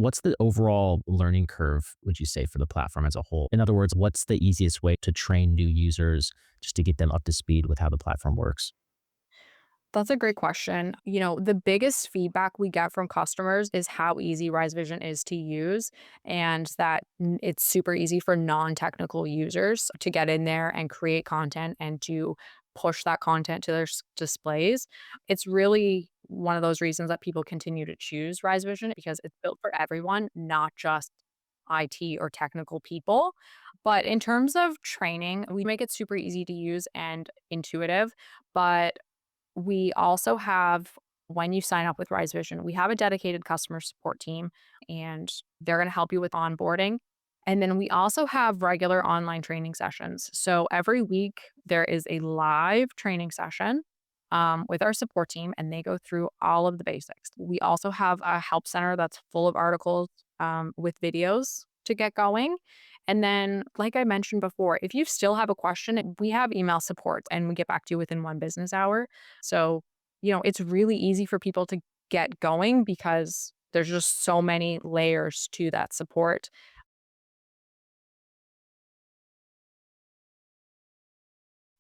What's the overall learning curve, would you say, for the platform as a whole? In other words, what's the easiest way to train new users just to get them up to speed with how the platform works? That's a great question. The biggest feedback we get from customers is how easy Rise Vision is to use and that it's super easy for non-technical users to get in there and create content and to push that content to their displays. It's really one of those reasons that people continue to choose Rise Vision because it's built for everyone, not just IT or technical people. But in terms of training, we make it super easy to use and intuitive. But we also have when you sign up with Rise Vision, we have a dedicated customer support team, and they're gonna help you with onboarding. And then we also have regular online training sessions. So every week, there is a live training session, with our support team, and they go through all of the basics. We also have a help center that's full of articles, with videos to get going. And then, like I mentioned before, if you still have a question, we have email support and we get back to you within 1 business hour. So, it's really easy for people to get going because there's just so many layers to that support.